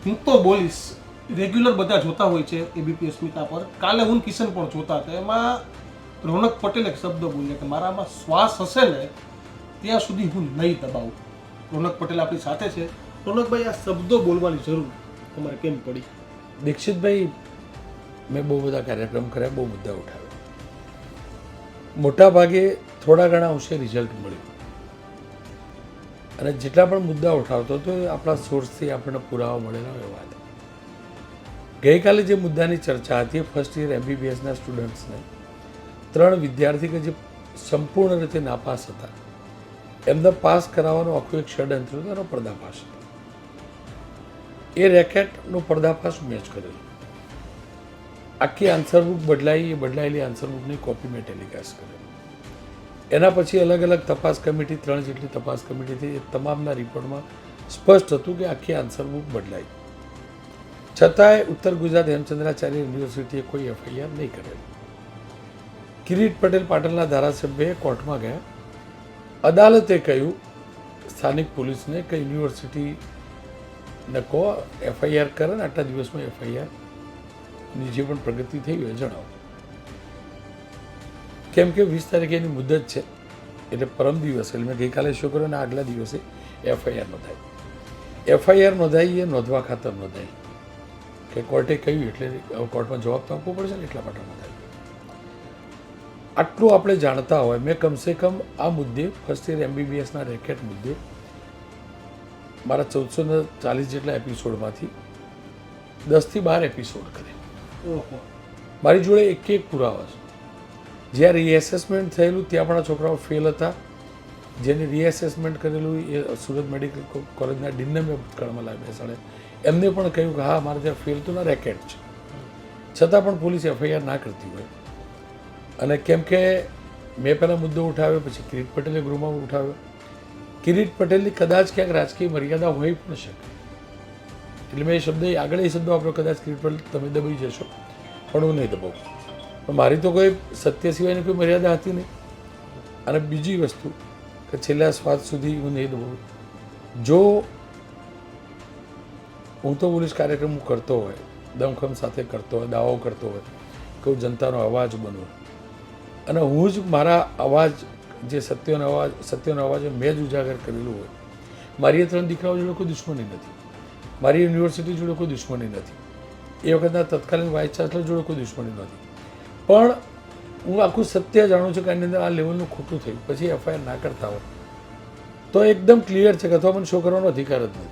હું તો બોલીશ, રેગ્યુલર બધા જોતા હોય છે એબીપી અસ્મિતા પર. કાલે હું કિશન પણ જોતા હતા. એમાં રોનક પટેલ એક શબ્દ બોલ્યા કે મારામાં શ્વાસ હશે ને ત્યાં સુધી હું નહીં દબાવું. રોનક પટેલ આપણી સાથે છે. રોનકભાઈ, આ શબ્દો બોલવાની જરૂર તમારે કેમ પડી? દીક્ષિતભાઈ, મેં બહુ બધા કાર્યક્રમ કર્યા, બહુ મુદ્દા ઉઠાવ્યા. મોટા ભાગે થોડા ઘણા અંશે રિઝલ્ટ મળ્યું, અને જેટલા પણ મુદ્દા ઉઠાવતો હતો એ આપણા સોર્સથી આપણને પુરાવા મળેલા એવા હતા. ગઈકાલે જે મુદ્દાની ચર્ચા હતી, ફર્સ્ટ યર MBBSના સ્ટુડન્ટ્સને 3 વિદ્યાર્થી કે જે સંપૂર્ણ રીતે નાપાસ હતા, એમને પાસ કરાવવાનું આખું એક ષડયંત્ર હતું, એનો પર્દાફાશ હતો. એ રેકેટનો પર્દાફાશ મેં જ કરેલો. આખી આન્સર બુક બદલાઈ, એ બદલાયેલી આન્સર બુકની કોપી મેં ટેલિકાસ્ટ કરેલી. એના પછી અલગ અલગ તપાસ કમિટી, 3 જેટલી તપાસ કમિટીથી, એ તમામના રિપોર્ટમાં સ્પષ્ટ હતું કે આખી આન્સર બુક બદલાઈ. છતાંય ઉત્તર ગુજરાત હેમચંદ્રાચાર્ય યુનિવર્સિટીએ કોઈ FIR નહીં કરેલી. કિરીટ પટેલ પાટણના ધારાસભ્યએ કોર્ટમાં ગયા. અદાલતે કહ્યું સ્થાનિક પોલીસને કે યુનિવર્સિટીને કહો FIR કરે ને આટલા દિવસમાં FIRની જે પણ પ્રગતિ થઈ હોય જણાવો. કેમ કે 20 તારીખે એની મુદત છે, એટલે પરમ દિવસે, એટલે મેં ગઈકાલે શો કર્યો અને આગલા દિવસે FIR નોંધાઈ. FIR નોંધાઈ એ નોંધવા ખાતર નોંધાઈ કે કોર્ટે કહ્યું એટલે કોર્ટમાં જવાબ તો આપવો પડશે ને, એટલા માટે નોંધાઈ. આટલું આપણે જાણતા હોય, મેં કમસે કમ આ મુદ્દે ફર્સ્ટ યર MBBSના રેકેટ મુદ્દે મારા 1440 જેટલા એપિસોડમાંથી 10 થી 12 એપિસોડ કરે. ઓહો, મારી જોડે એક પુરાવા છે. જ્યાં રીએસેસમેન્ટ થયેલું ત્યાં પણ આ છોકરાઓ ફેલ હતા. જેને રીએસેસમેન્ટ કરેલું એ સુરત મેડિકલ કોલેજના ડીનને મેં ભૂતકાળમાં લાવી બેસાડે. એમને પણ કહ્યું કે હા, મારે ત્યાં ફેલ તો ના રેકેટ છે, છતાં પણ પોલીસ FIR ના કરતી હોય. અને કેમ કે મેં પહેલાં મુદ્દો ઉઠાવ્યો, પછી કિરીટ પટેલે ગૃહમાં ઉઠાવ્યો. કિરીટ પટેલની કદાચ ક્યાંક રાજકીય મર્યાદા હોઈ પણ શકે, એટલે મેં એ શબ્દ આગળ એ શબ્દો આપણો કદાચ કિરીટ પટેલ તમે દબાઈ જશો, પણ હું નહીં દબાવું. પણ મારી તો કોઈ સત્ય સિવાયની કોઈ મર્યાદા હતી નહીં. અને બીજી વસ્તુ કે છેલ્લા શ્વાસ સુધી હું નહીં દબાવું. જો હું તો પોલીસ કાર્યક્રમ કરતો હોય, દમખમ સાથે કરતો હોય, દાવો કરતો હોય કે હું જનતાનો અવાજ બનવું, અને હું જ મારા અવાજ, જે સત્યનો અવાજ મેં જ ઉજાગર કરેલું હોય. મારી એ 3 દીકરાઓ જોડે કોઈ દુશ્મની નથી, મારી યુનિવર્સિટી જોડે કોઈ દુશ્મની નથી, એ વખતના તત્કાલીન વાઇસ ચાન્સલર જોડે કોઈ દુશ્મની નથી. પણ હું આખું સત્ય જાણું છું કે આની અંદર આ લેવલનું ખોટું થયું, પછી FIR ના કરતા હોય તો એકદમ ક્લિયર છે કે અથવા મને શો કરવાનો અધિકાર જ નથી.